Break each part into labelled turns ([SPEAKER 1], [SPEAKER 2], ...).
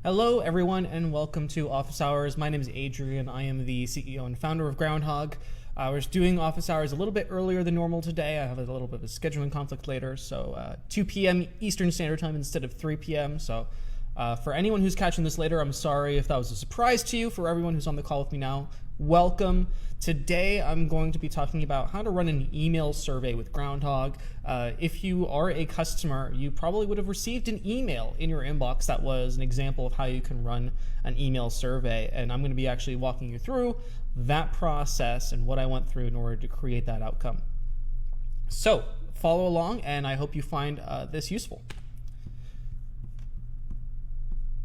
[SPEAKER 1] Hello, everyone, and welcome to Office Hours. My name is Adrian. I am the CEO and founder of Groundhogg. We're doing Office Hours a little bit earlier than normal today. I have a little bit of a scheduling conflict later, so 2 p.m. Eastern Standard Time instead of 3 p.m. So for anyone who's catching this later, I'm sorry if that was a surprise to you. For everyone who's on the call with me now, welcome. Today, I'm going to be talking about how to run an email survey with Groundhogg. If you are a customer, you probably would have received an email in your inbox that was an example of how you can run an email survey. And I'm going to be actually walking you through that process and what I went through in order to create that outcome. So follow along, and I hope you find this useful.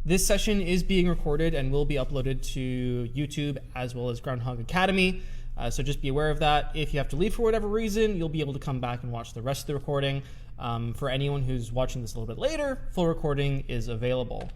[SPEAKER 1] This session is being recorded and will be uploaded to YouTube as well as Groundhogg Academy. So just be aware of that. If you have to leave for whatever reason, you'll be able to come back and watch the rest of the recording. For anyone who's watching this a little bit later, full recording is available.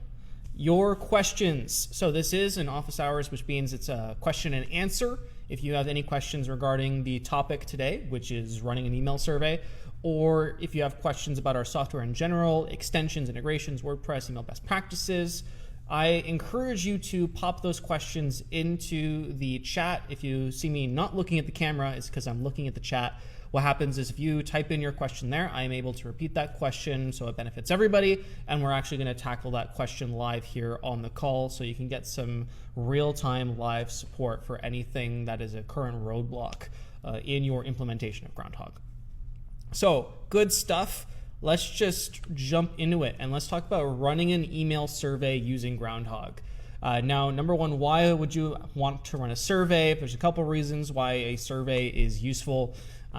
[SPEAKER 1] Your questions. So this is an office hours, which means it's a question and answer. If you have any questions regarding the topic today, which is running an email survey, or if you have questions about our software in general, extensions, integrations, WordPress, email best practices, I encourage you to pop those questions into the chat. If you see me not looking at the camera, it's because I'm looking at the chat. What happens is if you type in your question there, I am able to repeat that question so it benefits everybody, and we're actually going to tackle that question live here on the call so you can get some real-time live support for anything that is a current roadblock in your implementation of Groundhogg. So, good stuff. Let's just jump into it and let's talk about running an email survey using Groundhogg. Now, number one, why would you want to run a survey? There's a couple reasons why a survey is useful.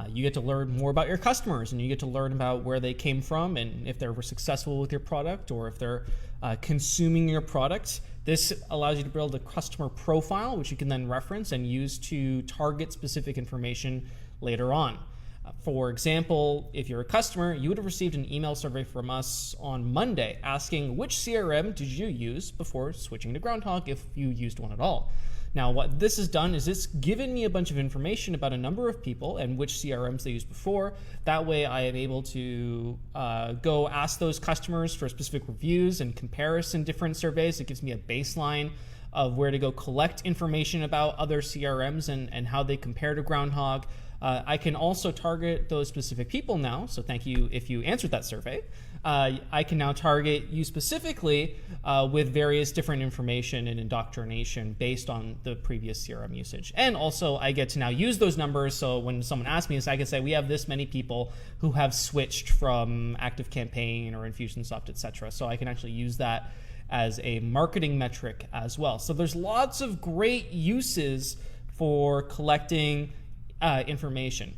[SPEAKER 1] You get to learn more about your customers, and you get to learn about where they came from and if they were successful with your product or if they're consuming your product. This allows you to build a customer profile, which you can then reference and use to target specific information later on. For example, if you're a customer, you would have received an email survey from us on Monday asking which CRM did you use before switching to Groundhogg, if you used one at all. Now, what this has done is it's given me a bunch of information about a number of people and which CRMs they used before. That way I am able to go ask those customers for specific reviews and comparison different surveys. It gives me a baseline of where to go collect information about other CRMs and how they compare to Groundhogg. I can also target those specific people now, so thank you if you answered that survey. I can now target you specifically with various different information and indoctrination based on the previous CRM usage. And also I get to now use those numbers, so when someone asks me this, I can say we have this many people who have switched from ActiveCampaign or Infusionsoft, etc. So I can actually use that as a marketing metric as well. So there's lots of great uses for collecting information.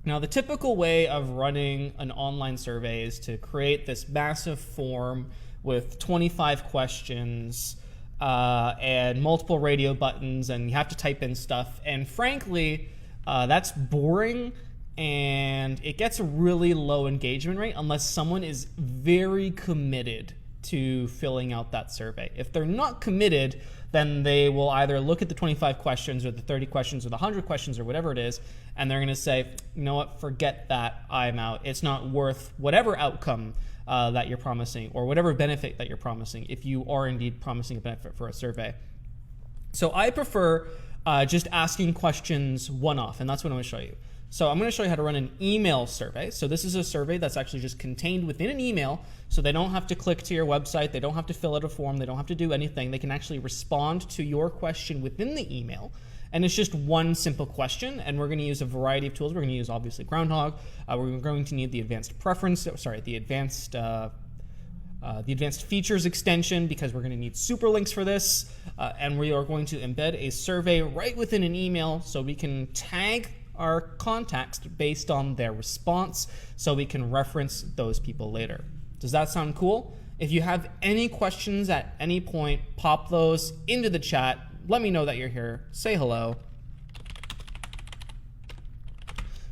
[SPEAKER 1] Now, the typical way of running an online survey is to create this massive form with 25 questions and multiple radio buttons, and you have to type in stuff. And frankly, that's boring, and it gets a really low engagement rate unless someone is very committed to filling out that survey. If they're not committed, then they will either look at the 25 questions or the 30 questions or the 100 questions or whatever it is, and they're going to say, you know what, forget that, I'm out. It's not worth whatever outcome that you're promising or whatever benefit that you're promising, if you are indeed promising a benefit for a survey. So I prefer just asking questions one-off, and that's what I'm going to show you. So I'm going to show you how to run an email survey. So this is a survey that's actually just contained within an email, so they don't have to click to your website, they don't have to fill out a form, they don't have to do anything. They can actually respond to your question within the email, and it's just one simple question, and we're going to use a variety of tools. We're going to use obviously Groundhogg. We're going to need the advanced the advanced features extension, because we're going to need Superlinks for this, and we are going to embed a survey right within an email so we can tag our contacts based on their response so we can reference those people later. Does that sound cool? If you have any questions at any point, pop those into the chat. Let me know that you're here. Say hello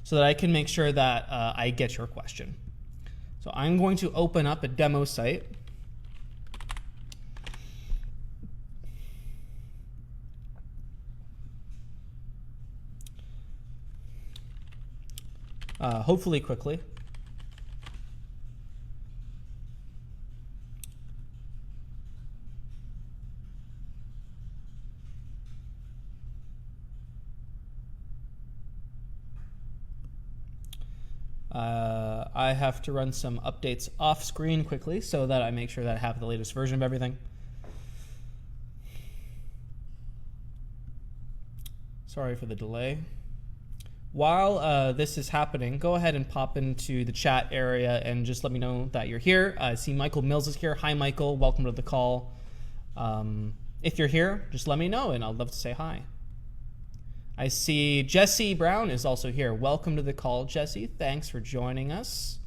[SPEAKER 1] so that I can make sure that I get your question. So I'm going to open up a demo site. Hopefully quickly. I have to run some updates off screen quickly so that I make sure that I have the latest version of everything. Sorry for the delay. While this is happening, go ahead and pop into the chat area and just let me know that you're here. I see Michael Mills is here. Hi, Michael. Welcome to the call. If you're here, just let me know, and I'd love to say hi. I see Jesse Brown is also here. Welcome to the call, Jesse. Thanks for joining us.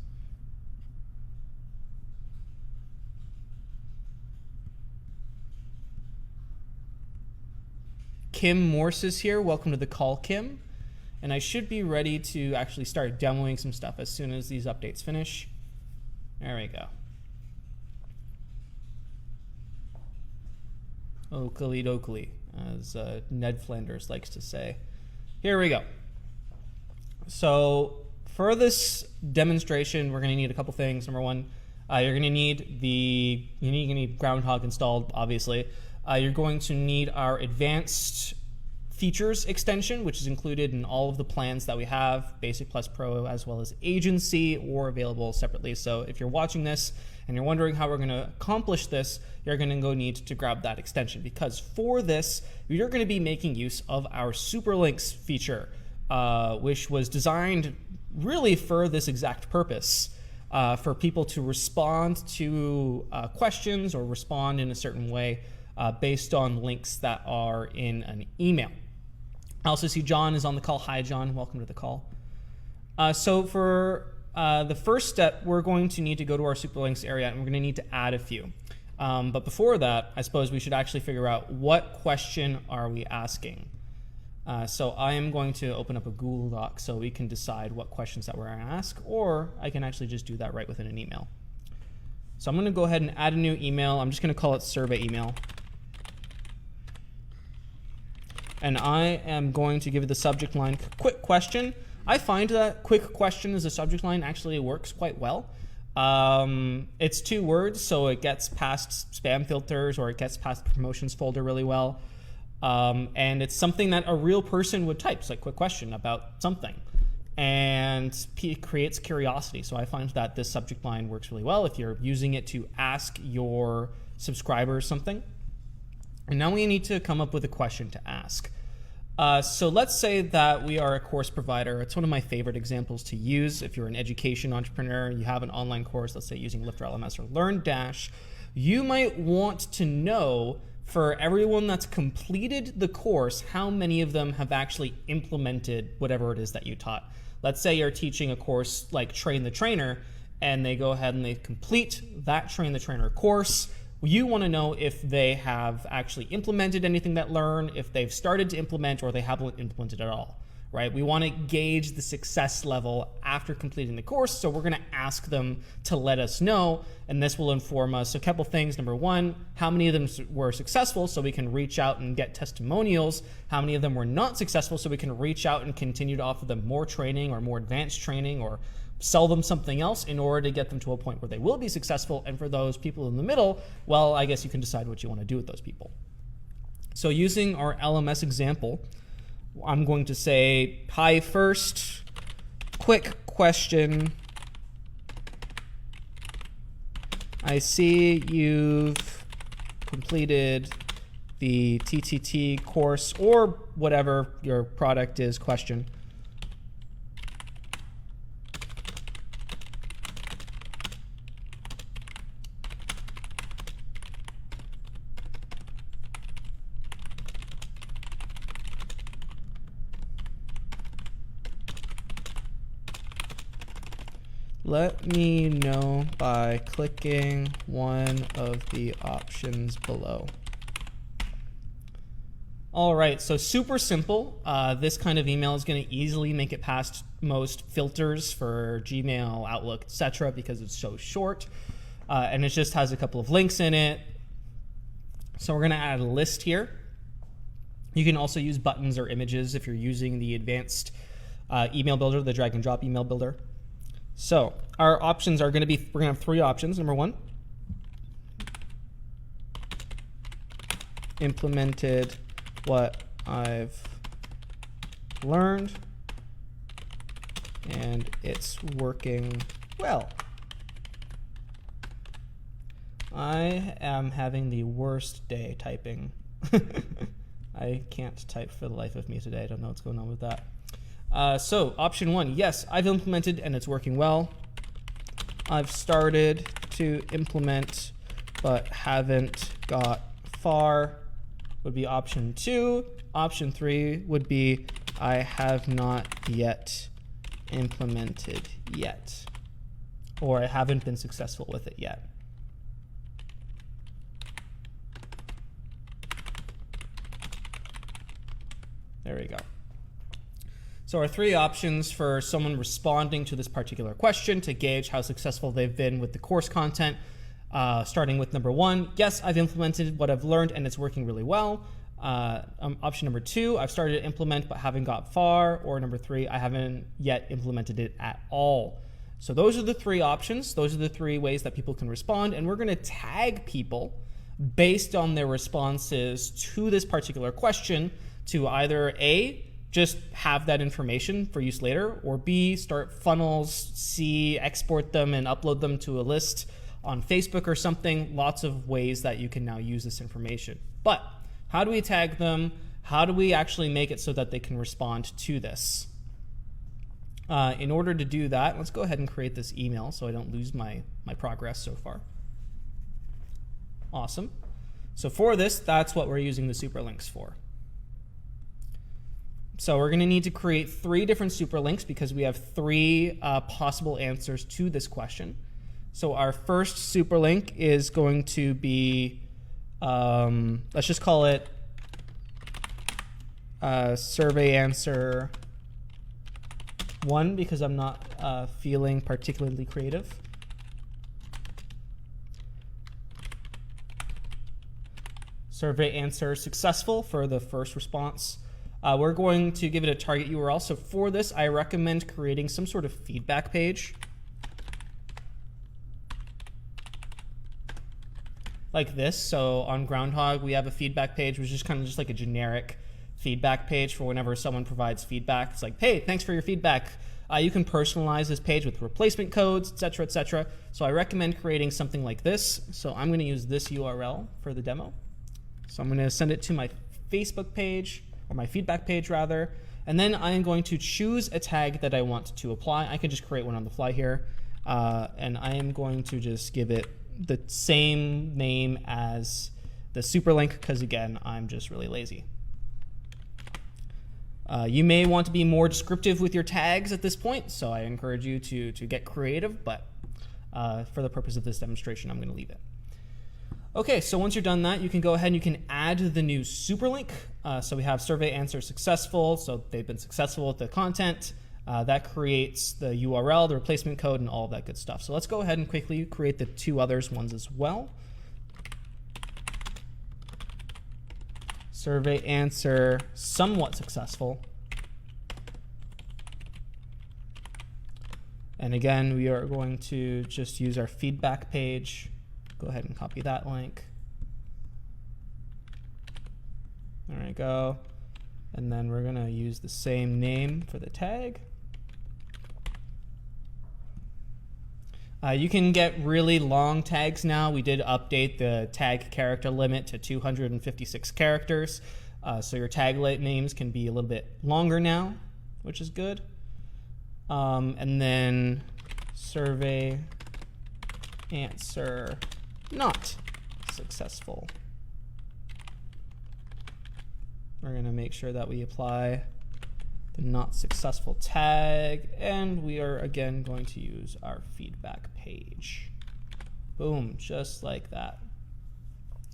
[SPEAKER 1] Kim Morse is here. Welcome to the call, Kim. And I should be ready to actually start demoing some stuff as soon as these updates finish. There we go. Oakley dokley, as Ned Flanders likes to say. Here we go. So for this demonstration, we're going to need a couple things. Number one, you're going to need Groundhogg installed, obviously. You're going to need our advanced features extension, which is included in all of the plans that we have, Basic Plus Pro, as well as Agency, or available separately. So if you're watching this and you're wondering how we're going to accomplish this, you're going to go need to grab that extension, because for this, you're going to be making use of our Superlinks feature, which was designed really for this exact purpose, for people to respond to questions or respond in a certain way based on links that are in an email. I also see John is on the call. Hi, John. Welcome to the call. So for the first step, we're going to need to go to our Superlinks area, and we're going to need to add a few. But before that, I suppose we should actually figure out what question are we asking. So I am going to open up a Google Doc so we can decide what questions that we're going to ask, or I can actually just do that right within an email. So I'm going to go ahead and add a new email. I'm just going to call it survey email. And I am going to give it the subject line, quick question. I find that quick question as a subject line actually works quite well. It's 2 words, so it gets past spam filters, or it gets past the promotions folder really well. And it's something that a real person would type. It's like quick question about something. And it creates curiosity. So I find that this subject line works really well if you're using it to ask your subscribers something. And now we need to come up with a question to ask. So let's say that we are a course provider. It's one of my favorite examples to use. If you're an education entrepreneur, you have an online course, let's say using Lifter LMS or LearnDash, you might want to know, for everyone that's completed the course, how many of them have actually implemented whatever it is that you taught. Let's say you're teaching a course like Train the Trainer, and they go ahead and they complete that Train the Trainer course. You want to know if they have actually implemented anything that learned, if they've started to implement, or they haven't implemented at all, right? We want to gauge the success level after completing the course, so we're going to ask them to let us know, and this will inform us a couple things. Number one, how many of them were successful, so we can reach out and get testimonials. How many of them were not successful, so we can reach out and continue to offer them more training or more advanced training, or sell them something else in order to get them to a point where they will be successful. And for those people in the middle, well, I guess you can decide what you want to do with those people. So using our LMS example, I'm going to say, hi, first, quick question. I see you've completed the TTT course, or whatever your product is, question. Let me know by clicking one of the options below. All right, so super simple. This kind of email is going to easily make it past most filters for Gmail, Outlook, etc., because it's so short. And it just has a couple of links in it. So we're going to add a list here. You can also use buttons or images if you're using the advanced email builder, the drag and drop email builder. So our options are going to be, we're going to have 3 options. Number 1, implemented what I've learned. and it's working well. I am having the worst day typing. I can't type for the life of me today. I don't know what's going on with that. So option 1, yes, I've implemented and it's working well. I've started to implement but haven't got far would be option 2. Option 3 would be I have not yet implemented yet, or I haven't been successful with it yet. There we go. So our 3 options for someone responding to this particular question to gauge how successful they've been with the course content, starting with number 1, yes, I've implemented what I've learned and it's working really well. Option number 2, I've started to implement but haven't got far. Or number 3, I haven't yet implemented it at all. So those are the 3 options. Those are the 3 ways that people can respond. And we're going to tag people based on their responses to this particular question to either A, just have that information for use later, or B, start funnels, C, export them and upload them to a list on Facebook or something. Lots of ways that you can now use this information. But how do we tag them? How do we actually make it so that they can respond to this? In order to do that, let's go ahead and create this email so I don't lose my progress so far. Awesome. So for this, that's what we're using the Superlinks for. So we're going to need to create 3 different Superlinks because we have 3 possible answers to this question. So our first Superlink is going to be, let's just call it survey answer 1 because I'm not feeling particularly creative. Survey answer successful for the first response. We're going to give it a target URL. So for this, I recommend creating some sort of feedback page. Like this. So on Groundhogg, we have a feedback page, which is kind of just like a generic feedback page for whenever someone provides feedback. It's like, hey, thanks for your feedback. You can personalize this page with replacement codes, etc., etc. So I recommend creating something like this. So I'm going to use this URL for the demo. So I'm going to send it to my Facebook page, or my feedback page rather, and then I am going to choose a tag that I want to apply. I can just create one on the fly here, and I am going to just give it the same name as the Superlink because again, I'm just really lazy. You may want to be more descriptive with your tags at this point, so I encourage you to get creative, but for the purpose of this demonstration, I'm going to leave it. Okay, so once you're done that, you can go ahead and you can add the new Superlink. So we have survey answer successful, so they've been successful with the content. That creates the URL, the replacement code, and all of that good stuff. So let's go ahead and quickly create the 2 others ones as well. Survey answer somewhat successful. And again, we are going to just use our feedback page. Go ahead and copy that link. There we go. And then we're going to use the same name for the tag. You can get really long tags now. We did update the tag character limit to 256 characters. So your tag names can be a little bit longer now, which is good. And then survey answer not successful. We're going to make sure that we apply the not successful tag, and we are again going to use our feedback page. Boom, just like that.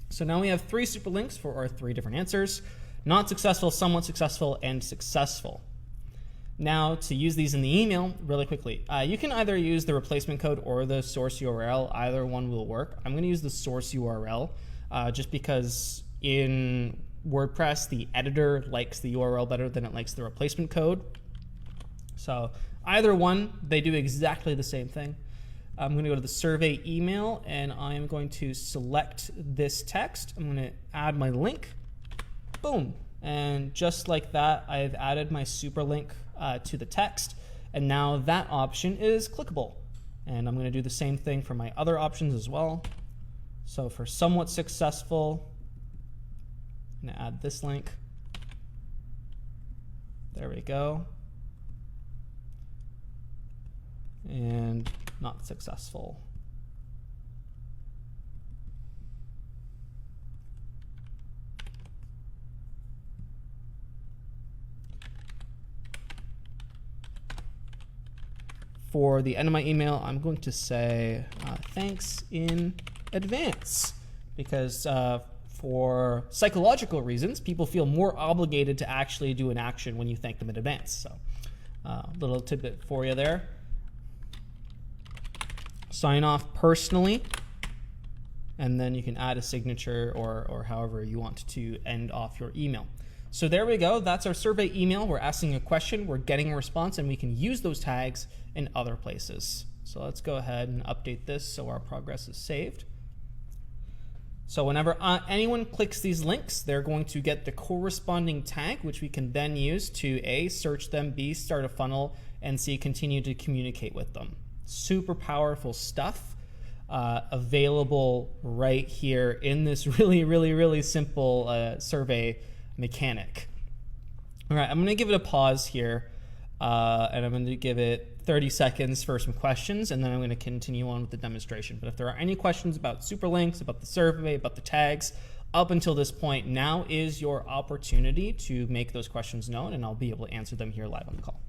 [SPEAKER 1] So now we have 3 Superlinks for our 3 different answers: not successful, somewhat successful, and successful. Now to use these in the email really quickly, you can either use the replacement code or the source URL. Either one will work. I'm going to use the source URL just because in WordPress, the editor likes the URL better than it likes the replacement code. So either one, they do exactly the same thing. I'm going to go to the survey email, and I am going to select this text. I'm going to add my link. Boom. And just like that, I've added my Superlink to the text. And now that option is clickable. And I'm going to do the same thing for my other options as well. So for somewhat successful, I'm going to add this link. There we go. And not successful. For the end of my email, I'm going to say thanks in advance, because for psychological reasons, people feel more obligated to actually do an action when you thank them in advance. So little tidbit for you there. Sign off personally, and then you can add a signature or however you want to end off your email. So there we go. That's our survey email. We're asking a question, we're getting a response, and we can use those tags in other places. So let's go ahead and update this so our progress is saved. So whenever anyone clicks these links, they're going to get the corresponding tag, which we can then use to A, search them, B, start a funnel, and C, continue to communicate with them. Super powerful stuff available right here in this really simple survey mechanic. All right, I'm going to give it a pause here, and I'm going to give it 30 seconds for some questions, and then I'm going to continue on with the demonstration. But if there are any questions about Superlinks, about the survey, about the tags, up until this point, now is your opportunity to make those questions known, and I'll be able to answer them here live on the call.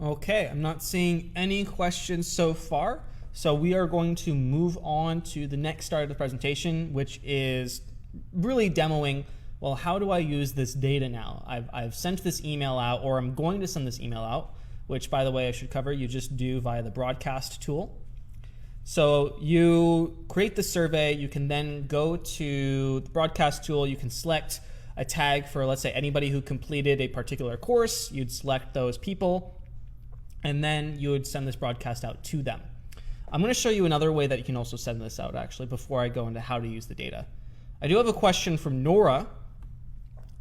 [SPEAKER 1] Okay, I'm not seeing any questions so far. So we are going to move on to the next start of the presentation, which is really demoing, well, how do I use this data now? I've sent this email out, or I'm going to send this email out, which, by the way, I should cover, you just do via the broadcast tool. So you create the survey, you can then go to the broadcast tool, you can select a tag for, let's say, anybody who completed a particular course, you'd select those people, and then you would send this broadcast out to them. I'm going to show you another way that you can also send this out, actually, before I go into how to use the data. I do have a question from Nora.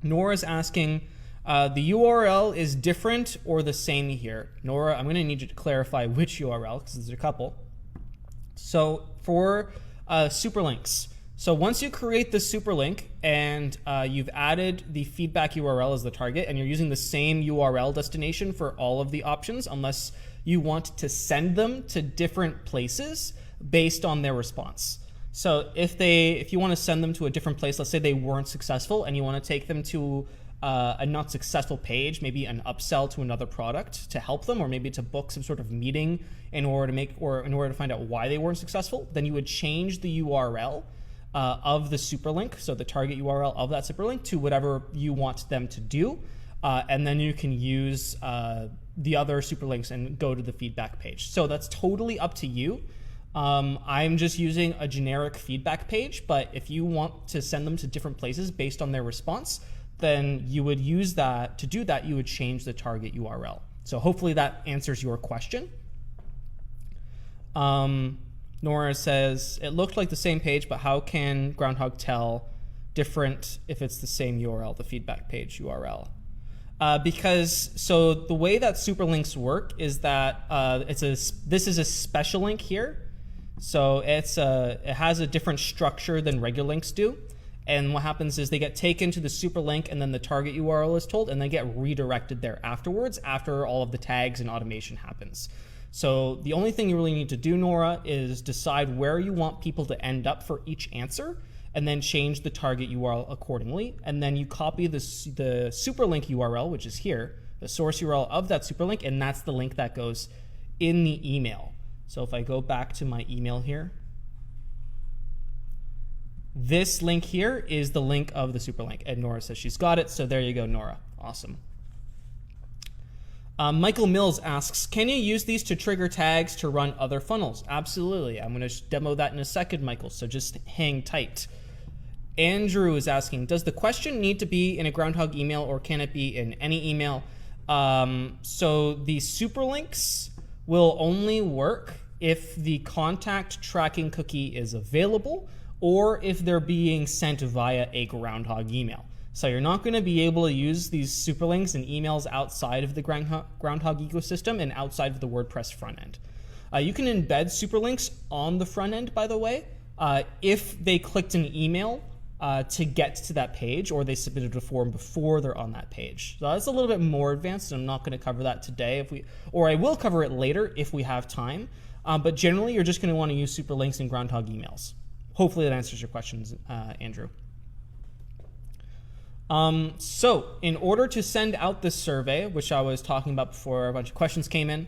[SPEAKER 1] Nora's asking, the URL is different or the same here? Nora, I'm going to need you to clarify which URL, because there's a couple. So for Superlinks, so once you create the Superlink and you've added the feedback URL as the target, and you're using the same URL destination for all of the options, unless you want to send them to different places based on their response. So if you want to send them to a different place, let's say they weren't successful and you want to take them to a not successful page, maybe an upsell to another product to help them, or maybe to book some sort of meeting in order to find out why they weren't successful, then you would change the URL of the Superlink, so the target URL of that Superlink, to whatever you want them to do, and then you can use the other Superlinks and go to the feedback page. So that's totally up to you. I'm just using a generic feedback page, but if you want to send them to different places based on their response, then you would use that. To do that, you would change the target URL. So hopefully that answers your question. Nora says, it looked like the same page, but how can Groundhogg tell different if it's the same URL, the feedback page URL? Because the way that Superlinks work is that this is a special link here. So it has a different structure than regular links do. And what happens is they get taken to the Superlink, and then the target URL is told, and they get redirected there afterwards, after all of the tags and automation happens. So the only thing you really need to do, Nora, is decide where you want people to end up for each answer, and then change the target URL accordingly. And then you copy the Superlink URL, which is here, the source URL of that Superlink, and that's the link that goes in the email. So if I go back to my email here, this link here is the link of the Superlink. And Nora says she's got it. So there you go, Nora. Awesome. Michael Mills asks, can you use these to trigger tags to run other funnels? Absolutely. I'm going to demo that in a second, Michael, so just hang tight. Andrew is asking, does the question need to be in a Groundhog email or can it be in any email? So the Superlinks will only work if the contact tracking cookie is available or if they're being sent via a Groundhog email. So you're not going to be able to use these Superlinks and emails outside of the Groundhog ecosystem and outside of the WordPress front end. You can embed Superlinks on the front end, by the way, if they clicked an email to get to that page or they submitted a form before they're on that page. So that's a little bit more advanced, and I'm not going to cover that today, or I will cover it later if we have time. But generally, you're just going to want to use Superlinks and Groundhog emails. Hopefully that answers your questions, Andrew. So in order to send out this survey, which I was talking about before a bunch of questions came in,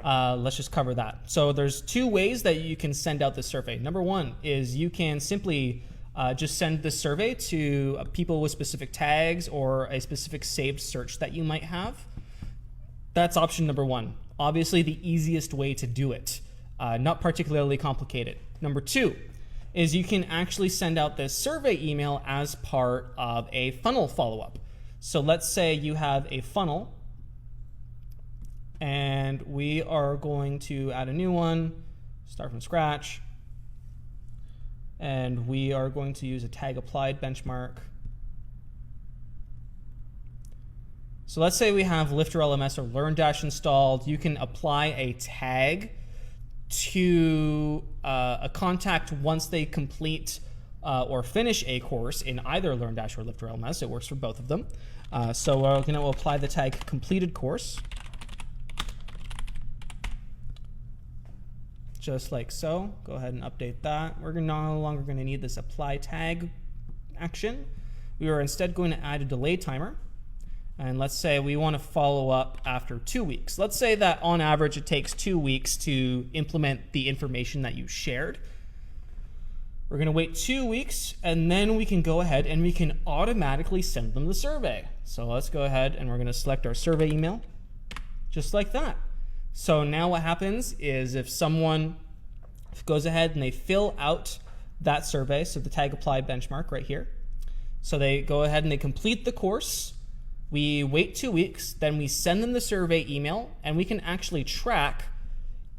[SPEAKER 1] let's just cover that. So there's two ways that you can send out this survey. Number one is you can simply just send this survey to people with specific tags or a specific saved search that you might have. That's option number one. Obviously the easiest way to do it, not particularly complicated. Number two is you can actually send out this survey email as part of a funnel follow-up. So let's say you have a funnel and we are going to add a new one, start from scratch, and we are going to use a tag applied benchmark. So let's say we have Lifter LMS or LearnDash installed. You can apply a tag to a contact once they complete or finish a course in either LearnDash or Lifter LMS. It works for both of them. So we're going to apply the tag completed course, just like so. Go ahead and update that. We're no longer going to need this apply tag action. We are instead going to add a delay timer. And let's say we want to follow up after 2 weeks. Let's say that on average it takes 2 weeks to implement the information that you shared. We're going to wait 2 weeks, and then we can go ahead and we can automatically send them the survey. So let's go ahead and we're going to select our survey email, just like that. So now what happens is if someone goes ahead and they fill out that survey, so the tag applied benchmark right here, so they go ahead and they complete the course, we wait 2 weeks, then we send them the survey email, and we can actually track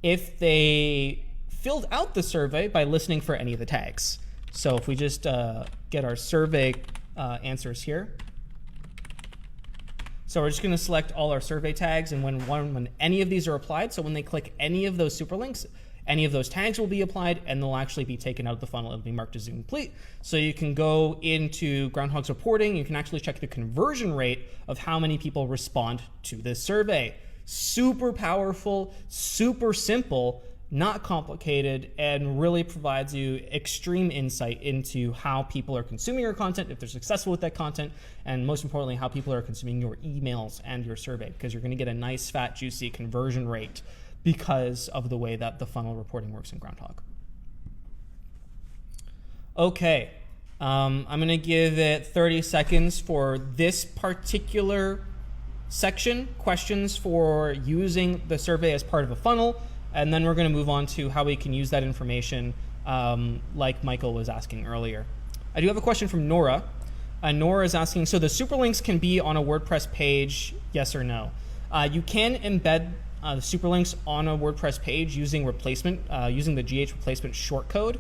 [SPEAKER 1] if they filled out the survey by listening for any of the tags. So if we just get our survey answers here. So we're just going to select all our survey tags, and when any of these are applied, so when they click any of those Superlinks, any of those tags will be applied and they'll actually be taken out of the funnel. It'll be marked as complete. So you can go into Groundhog's reporting. You can actually check the conversion rate of how many people respond to this survey. Super powerful, super simple, not complicated, and really provides you extreme insight into how people are consuming your content, if they're successful with that content, and most importantly, how people are consuming your emails and your survey, because you're going to get a nice, fat, juicy conversion rate because of the way that the funnel reporting works in Groundhog. Okay, I'm going to give it 30 seconds for this particular section, questions for using the survey as part of a funnel, and then we're going to move on to how we can use that information like Michael was asking earlier. I do have a question from Nora. Nora is asking, so the Superlinks can be on a WordPress page, yes or no? You can embed the Superlinks on a WordPress page using replacement, using the GH replacement shortcode.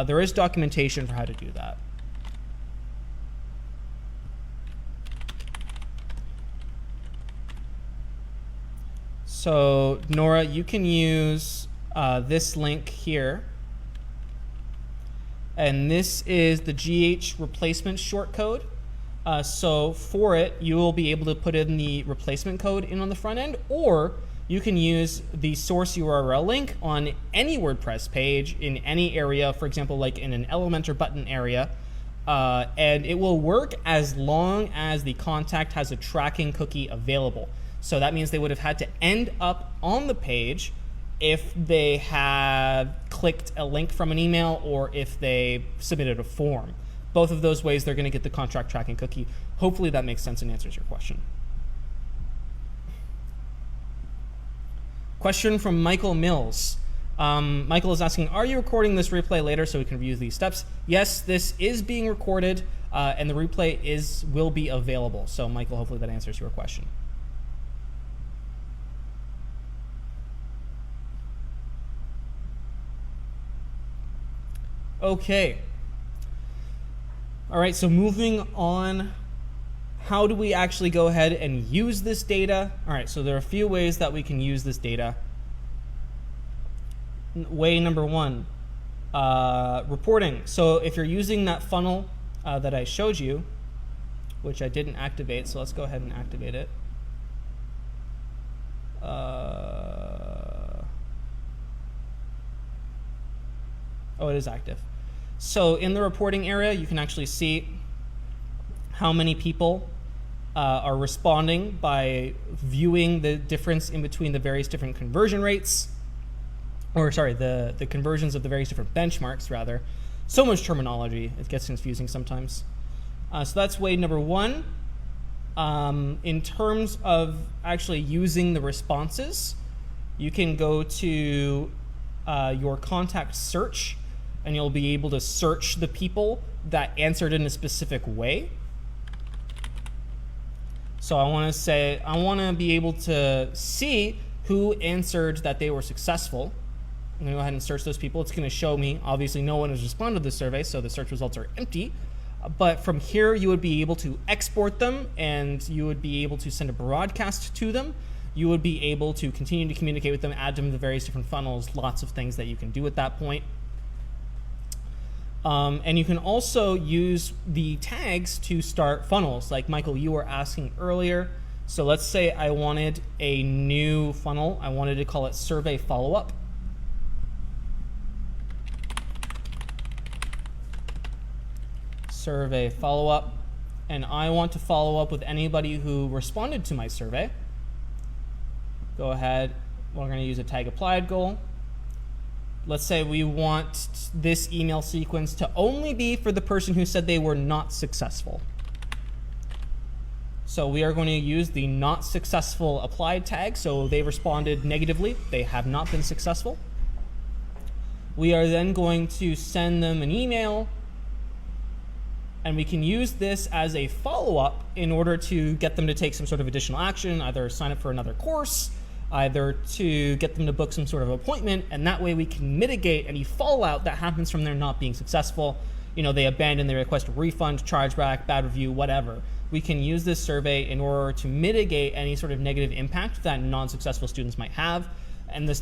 [SPEAKER 1] There is documentation for how to do that. So Nora, you can use this link here. And this is the GH replacement shortcode. So for it, you will be able to put in the replacement code in on the front end, or you can use the source URL link on any WordPress page in any area, for example, like in an Elementor button area, and it will work as long as the contact has a tracking cookie available. So that means they would have had to end up on the page if they had clicked a link from an email or if they submitted a form. Both of those ways, they're going to get the contract tracking cookie. Hopefully that makes sense and answers your question. Question from Michael Mills. Michael is asking, are you recording this replay later so we can review these steps? Yes, this is being recorded, and the replay will be available. So Michael, hopefully that answers your question. Okay. All right, so moving on, how do we actually go ahead and use this data? All right, so there are a few ways that we can use this data. Way number one, reporting. So if you're using that funnel that I showed you, which I didn't activate, so let's go ahead and activate it. Oh, it is active. So in the reporting area, you can actually see how many people are responding by viewing the difference in between the various different conversion rates, or sorry, the conversions of the various different benchmarks, rather. So much terminology, it gets confusing sometimes. So that's way number one. In terms of actually using the responses, you can go to your contact search, and you'll be able to search the people that answered in a specific way. So I want to be able to see who answered that they were successful. I'm going to go ahead and search those people. It's going to show me, obviously no one has responded to the survey, so the search results are empty. But from here, you would be able to export them, and you would be able to send a broadcast to them. You would be able to continue to communicate with them, add them to various different funnels, lots of things that you can do at that point. And you can also use the tags to start funnels, like Michael, you were asking earlier. So let's say I wanted a new funnel. I wanted to call it survey follow-up. Survey follow-up. And I want to follow up with anybody who responded to my survey. Go ahead. We're going to use a tag applied goal. Let's say we want this email sequence to only be for the person who said they were not successful. So we are going to use the not successful applied tag. So they responded negatively. They have not been successful. We are then going to send them an email, and we can use this as a follow-up in order to get them to take some sort of additional action, either sign up for another course, either to get them to book some sort of appointment, and that way we can mitigate any fallout that happens from their not being successful. You know, they abandon, they request a refund, chargeback, bad review, whatever. We can use this survey in order to mitigate any sort of negative impact that non-successful students might have. And this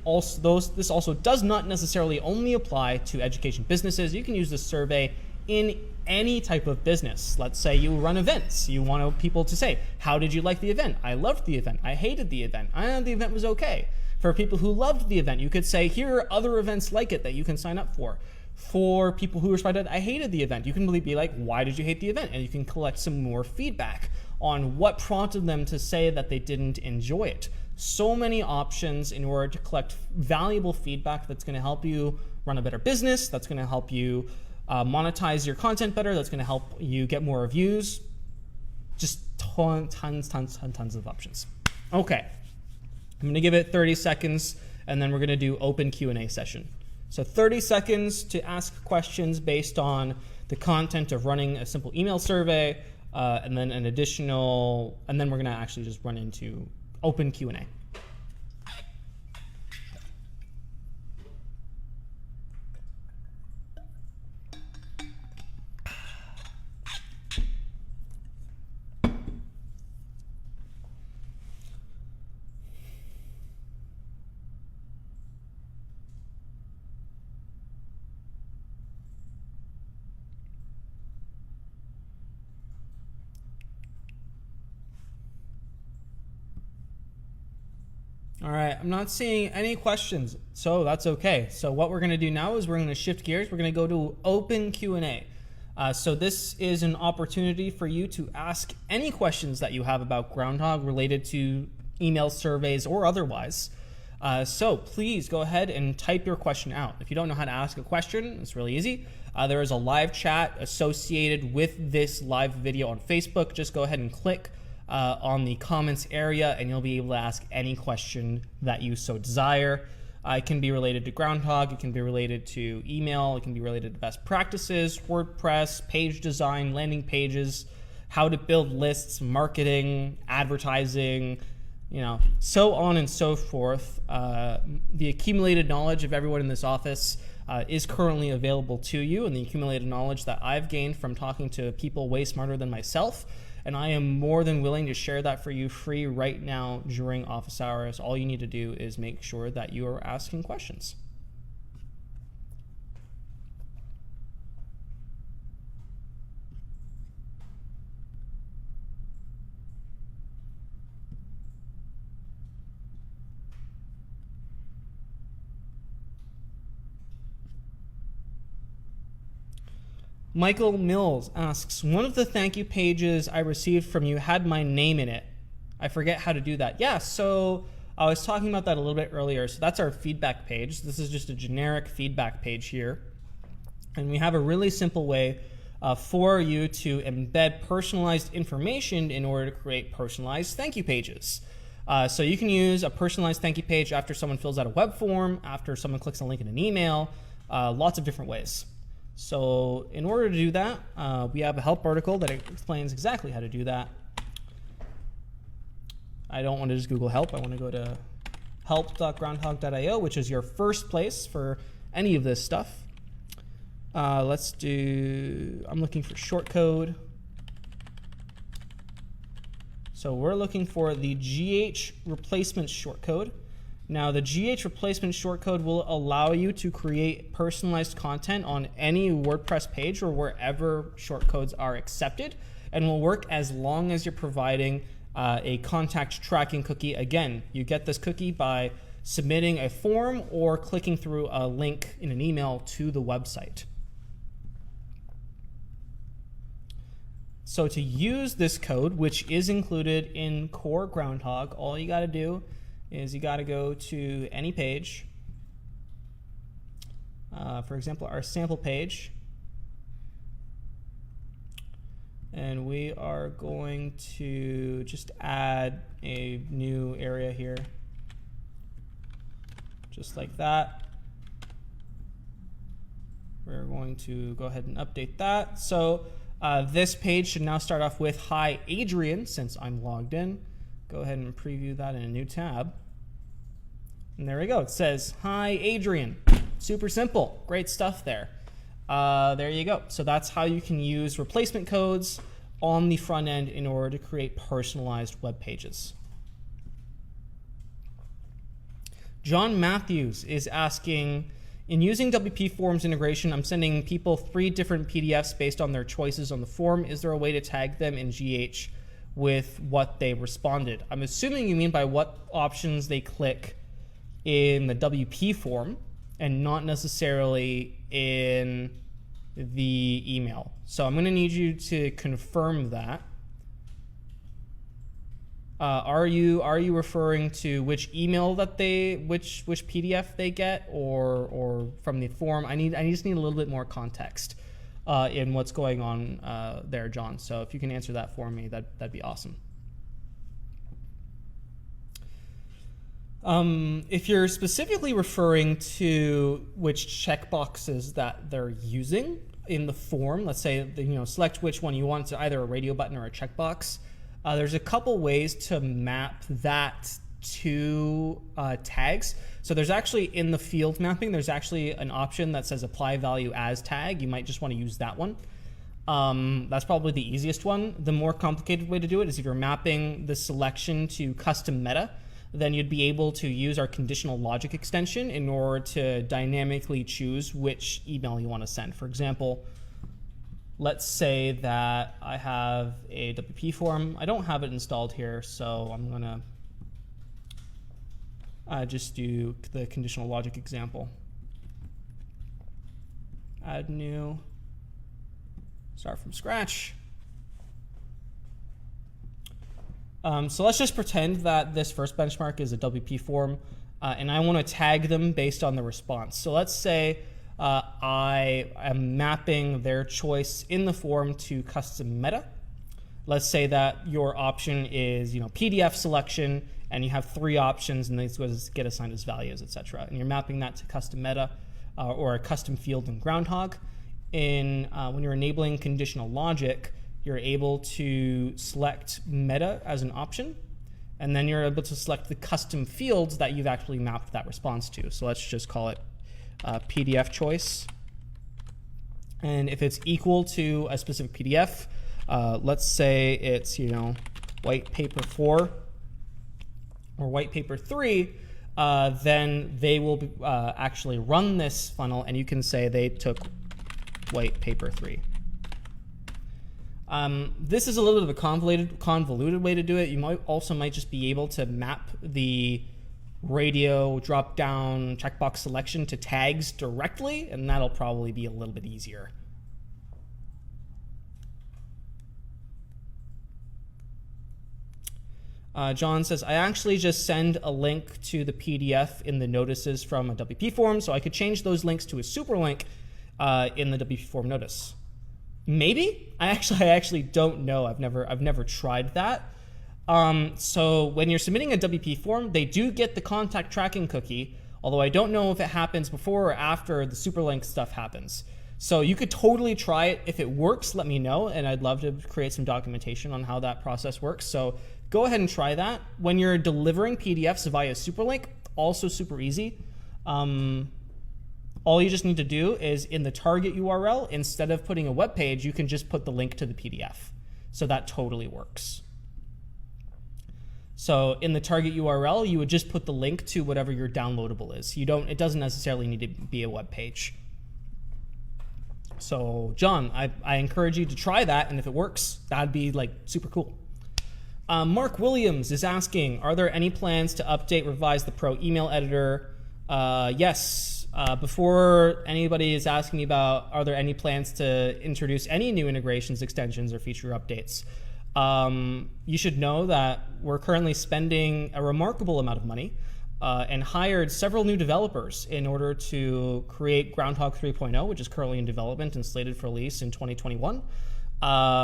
[SPEAKER 1] also does not necessarily only apply to education businesses. You can use this survey in any type of business. Let's say you run events. You want people to say, how did you like the event? I loved the event. I hated the event. The event was okay. For people who loved the event, you could say, here are other events like it that you can sign up for. For people who responded, I hated the event, you can really be like, why did you hate the event? And you can collect some more feedback on what prompted them to say that they didn't enjoy it. So many options in order to collect valuable feedback that's going to help you run a better business, that's going to help you monetize your content better, that's going to help you get more reviews. Just tons of options. Okay, I'm going to give it 30 seconds, and then we're going to do open Q&A session. So 30 seconds to ask questions based on the content of running a simple email survey, and then an additional, and then we're going to actually just run into open Q&A. All right, I'm not seeing any questions, so that's okay. So what we're gonna do now is we're gonna shift gears. We're gonna go to open Q&A. So this is an opportunity for you to ask any questions that you have about Groundhogg related to email surveys or otherwise. So please go ahead and type your question out. If you don't know how to ask a question, it's really easy. There is a live chat associated with this live video on Facebook. Just go ahead and click on the comments area, and you'll be able to ask any question that you so desire. It can be related to Groundhog, it can be related to email, it can be related to best practices, WordPress, page design, landing pages, how to build lists, marketing, advertising, so on and so forth. The accumulated knowledge of everyone in this office is currently available to you, and the accumulated knowledge that I've gained from talking to people way smarter than myself. And I am more than willing to share that for you free right now during office hours. All you need to do is make sure that you are asking questions. Michael Mills asks, one of the thank you pages I received from you had my name in it. I forget how to do that. Yeah, so I was talking about that a little bit earlier. So that's our feedback page. This is just a generic feedback page here. And we have a really simple way for you to embed personalized information in order to create personalized thank you pages. So you can use a personalized thank you page after someone fills out a web form, after someone clicks a link in an email, lots of different ways. So in order to do that, we have a help article that explains exactly how to do that. I don't want to just Google help. I want to go to help.groundhog.io, which is your first place for any of this stuff. I'm looking for shortcode. So we're looking for the GH replacement shortcode. Now, the GH replacement shortcode will allow you to create personalized content on any WordPress page or wherever shortcodes are accepted, and will work as long as you're providing a contact tracking cookie. Again, you get this cookie by submitting a form or clicking through a link in an email to the website. So to use this code, which is included in core Groundhog, all you got to do is you got to go to any page. For example, our sample page. And we are going to just add a new area here. Just like that. We're going to go ahead and update that. So this page should now start off with, "Hi Adrian," since I'm logged in. Go ahead and preview that in a new tab. And there we go. It says, "Hi Adrian." Super simple. Great stuff there. There you go. So that's how you can use replacement codes on the front end in order to create personalized web pages. John Matthews is asking, in using WP Forms integration, I'm sending people 3 different PDFs based on their choices on the form. Is there a way to tag them in GH with what they responded? I'm assuming you mean by what options they click in the WP form and not necessarily in the email. So I'm going to need you to confirm that. Are you referring to which email that which PDF they get, or from the form? I just need a little bit more context in what's going on there, John. So if you can answer that for me, that'd be awesome. If you're specifically referring to which checkboxes that they're using in the form, let's say, select which one you want, to either a radio button or a checkbox. There's a couple ways to map that to tags. So there's actually, in the field mapping, there's actually an option that says apply value as tag. You might just want to use that one. That's probably the easiest one. The more complicated way to do it is if you're mapping the selection to custom meta, then you'd be able to use our conditional logic extension in order to dynamically choose which email you want to send. For example, let's say that I have a WP form. I don't have it installed here, so I'm going to just do the conditional logic example. Add new, start from scratch. So let's just pretend that this first benchmark is a WP form, and I want to tag them based on the response. So let's say I am mapping their choice in the form to custom meta. let's say that your option is, PDF selection, and you have 3 options, and these goes get assigned as values, etc. And you're mapping that to custom meta or a custom field in Groundhog. When you're enabling conditional logic, you're able to select meta as an option, and then you're able to select the custom fields that you've actually mapped that response to. So let's just call it PDF choice. And if it's equal to a specific PDF, let's say it's, white paper 4 or white paper 3, then they will actually run this funnel, and you can say they took white paper 3. This is a little bit of a convoluted way to do it. You might just be able to map the radio drop-down checkbox selection to tags directly, and that'll probably be a little bit easier. John says, I actually just send a link to the PDF in the notices from a WP form, so I could change those links to a super link in the WP form notice. Maybe? I actually don't know. I've never tried that. So when you're submitting a WP form, they do get the contact tracking cookie, although I don't know if it happens before or after the Superlink stuff happens. So you could totally try it. If it works, let me know, and I'd love to create some documentation on how that process works. So go ahead and try that. When you're delivering PDFs via Superlink, also super easy. All you just need to do is in the target URL, instead of putting a web page, you can just put the link to the PDF. So that totally works. So in the target URL, you would just put the link to whatever your downloadable is. It doesn't necessarily need to be a web page. So John, I encourage you to try that, and if it works, that'd be like super cool. Mark Williams is asking, are there any plans to update, revise the Pro email editor? Yes. Before anybody is asking me about, are there any plans to introduce any new integrations, extensions, or feature updates? You should know that we're currently spending a remarkable amount of money and hired several new developers in order to create Groundhog 3.0, which is currently in development and slated for release in 2021.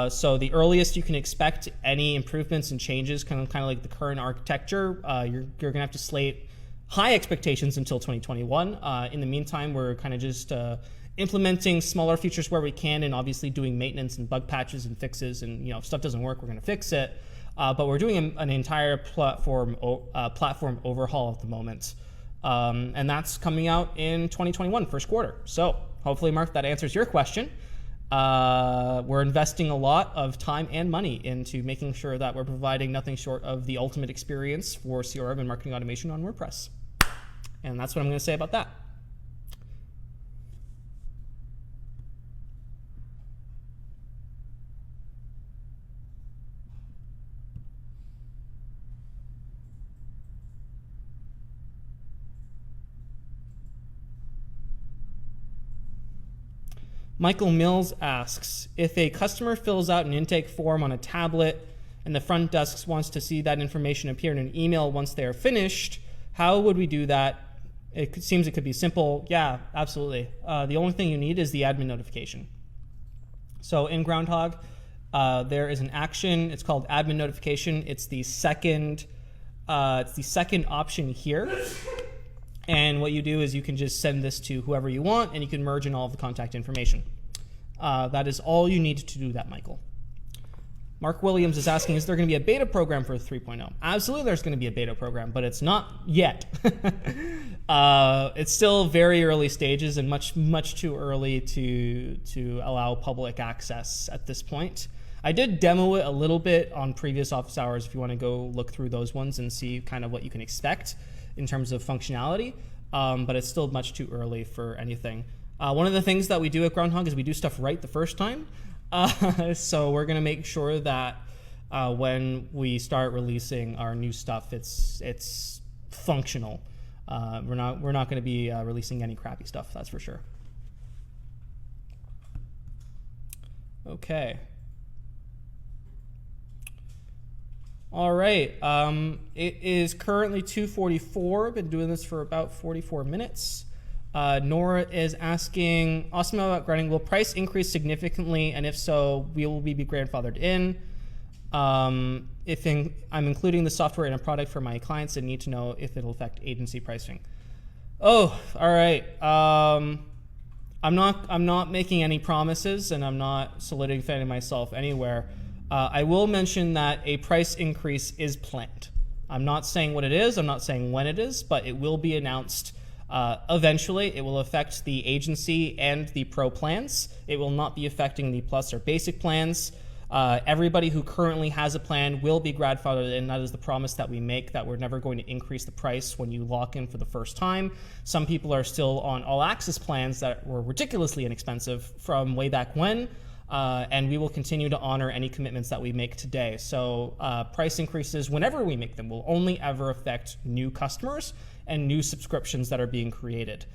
[SPEAKER 1] So the earliest you can expect any improvements and changes, kind of like the current architecture, you're going to have to slate high expectations until 2021. In the meantime, we're kind of just implementing smaller features where we can, and obviously doing maintenance and bug patches and fixes. And if stuff doesn't work, we're going to fix it. But we're doing an entire platform overhaul at the moment, and that's coming out in 2021, first quarter. So hopefully, Mark, that answers your question. We're investing a lot of time and money into making sure that we're providing nothing short of the ultimate experience for CRM and marketing automation on WordPress. And that's what I'm going to say about that. Michael Mills asks, if a customer fills out an intake form on a tablet and the front desk wants to see that information appear in an email once they are finished, how would we do that? It seems it could be simple. Yeah, absolutely. The only thing you need is the admin notification. So in Groundhog, there is an action. It's called admin notification. It's the second option here. And what you do is you can just send this to whoever you want, and you can merge in all of the contact information. That is all you need to do that, Michael. Mark Williams is asking, is there going to be a beta program for 3.0? Absolutely, there's going to be a beta program, but it's not yet. It's still very early stages and much too early to allow public access at this point. I did demo it a little bit on previous office hours if you want to go look through those ones and see kind of what you can expect in terms of functionality, but it's still much too early for anything. One of the things that we do at Groundhog is we do stuff right the first time. So we're going to make sure that when we start releasing our new stuff, it's functional. We're not going to be releasing any crappy stuff, that's for sure. Okay. All right. It is currently 2:44. I've been doing this for about 44 minutes. Nora is asking, awesome about grounding, will price increase significantly? And if so, will we be grandfathered in? I'm including the software in a product for my clients and need to know if it'll affect agency pricing. Oh, all right. I'm not making any promises, and I'm not solidifying myself anywhere. I will mention that a price increase is planned. I'm not saying what it is. I'm not saying when it is, but it will be announced eventually. It will affect the agency and the pro plans. It will not be affecting the plus or basic plans. Everybody who currently has a plan will be grandfathered in. That is the promise that we make, that we're never going to increase the price when you lock in for the first time. Some people are still on all access plans that were ridiculously inexpensive from way back when, and we will continue to honor any commitments that we make today. So price increases, whenever we make them, will only ever affect new customers and new subscriptions that are being created.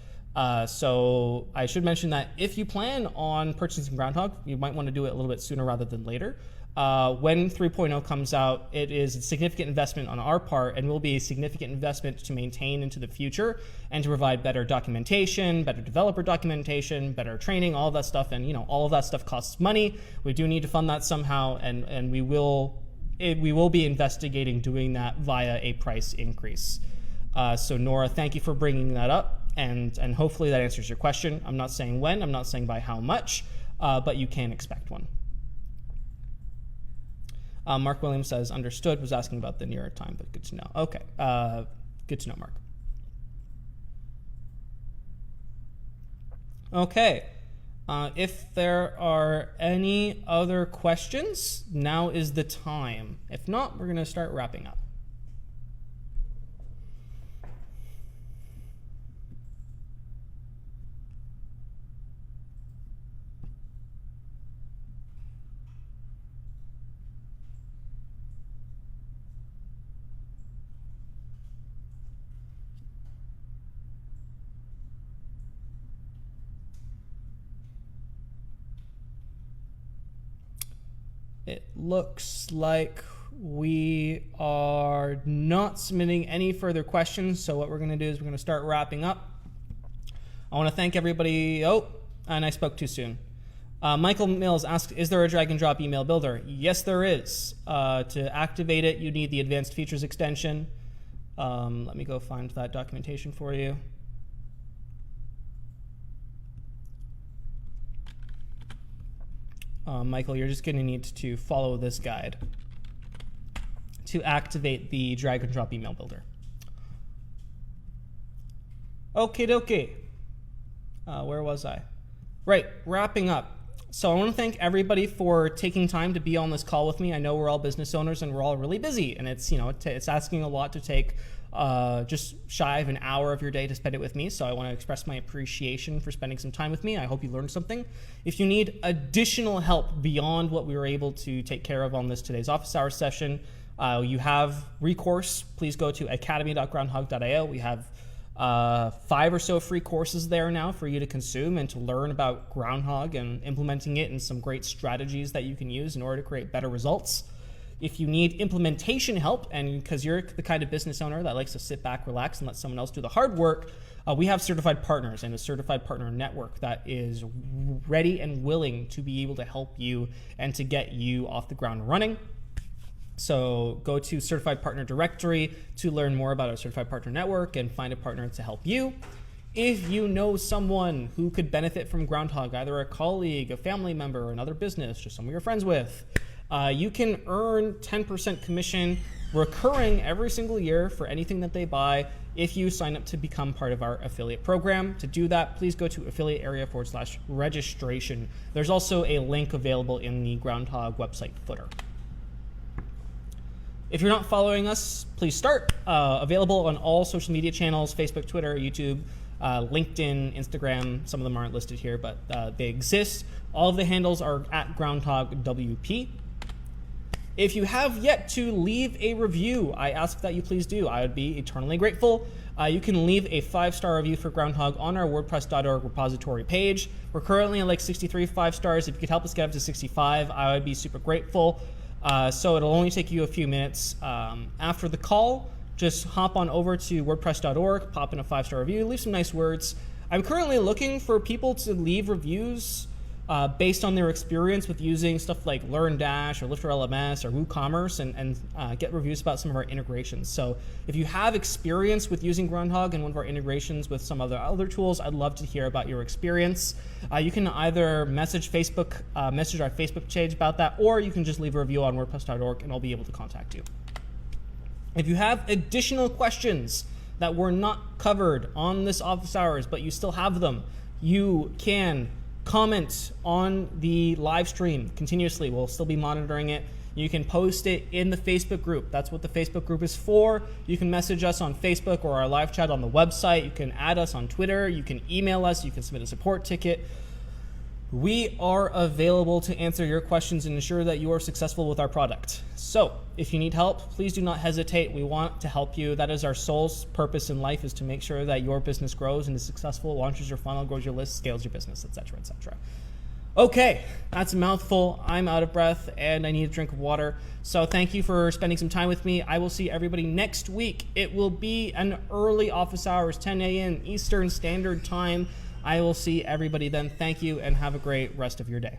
[SPEAKER 1] So I should mention that if you plan on purchasing Groundhogg, you might want to do it a little bit sooner rather than later. When 3.0 comes out, it is a significant investment on our part and will be a significant investment to maintain into the future and to provide better documentation, better developer documentation, better training, all of that stuff. And all of that stuff costs money. We do need to fund that somehow, and we will be investigating doing that via a price increase. So Nora, thank you for bringing that up. And hopefully that answers your question. I'm not saying when, I'm not saying by how much, but you can expect one. Mark Williams says, understood, was asking about the nearer time, but good to know. Okay, good to know, Mark. Okay, if there are any other questions, now is the time. If not, we're gonna start wrapping up. It looks like we are not submitting any further questions. So what we're going to do is we're going to start wrapping up. I want to thank everybody. Oh, and I spoke too soon. Michael Mills asked, is there a drag and drop email builder? Yes, there is. To activate it, you need the advanced features extension. Let me go find that documentation for you. Michael, you're just going to need to follow this guide to activate the drag and drop email builder. Okay, dokie. Where was I? Right, wrapping up. So I want to thank everybody for taking time to be on this call with me. I know we're all business owners and we're all really busy, and it's it's asking a lot to take just shy of an hour of your day to spend it with me. So I want to express my appreciation for spending some time with me. I hope you learned something. If you need additional help beyond what we were able to take care of on today's office hours session, you have recourse. Please go to academy.groundhogg.io. We have 5 or so free courses there now for you to consume and to learn about Groundhogg and implementing it and some great strategies that you can use in order to create better results. If you need implementation help, and because you're the kind of business owner that likes to sit back, relax, and let someone else do the hard work, we have certified partners and a certified partner network that is ready and willing to be able to help you and to get you off the ground running. So go to Certified Partner Directory to learn more about our Certified Partner Network and find a partner to help you. If you know someone who could benefit from Groundhogg, either a colleague, a family member, or another business, just someone you're friends with, you can earn 10% commission recurring every single year for anything that they buy if you sign up to become part of our affiliate program. To do that, please go to affiliate area/registration. There's also a link available in the Groundhogg website footer. If you're not following us, please start. Available on all social media channels, Facebook, Twitter, YouTube, LinkedIn, Instagram. Some of them aren't listed here, but they exist. All of the handles are at GroundhoggWP. If you have yet to leave a review, I ask that you please do. I would be eternally grateful. You can leave a 5-star review for Groundhogg on our WordPress.org repository page. We're currently at like 63 5 stars. If you could help us get up to 65, I would be super grateful. So it'll only take you a few minutes. After the call, just hop on over to WordPress.org, pop in a 5-star review, leave some nice words. I'm currently looking for people to leave reviews based on their experience with using stuff like LearnDash or Lifter LMS or WooCommerce and get reviews about some of our integrations. So if you have experience with using Groundhogg and one of our integrations with some other tools, I'd love to hear about your experience. You can either message our Facebook page about that, or you can just leave a review on WordPress.org and I'll be able to contact you. If you have additional questions that were not covered on this office hours, but you still have them, you can comment on the live stream continuously. We'll still be monitoring it. You can post it in the Facebook group. That's what the Facebook group is for. You can message us on Facebook or our live chat on the website. You can add us on Twitter. You can email us. You can submit a support ticket. We are available to answer your questions and ensure that you are successful with our product. So if you need help, please do not hesitate. We want to help you. That is our sole purpose in life, is to make sure that your business grows and is successful, launches your funnel, grows your list, scales your business, etc., etc. Okay, that's a mouthful. I'm out of breath and I need a drink of water. So thank you for spending some time with me. I will see everybody next week. It will be an early office hours, 10 a.m. Eastern Standard Time. I will see everybody then. Thank you and have a great rest of your day.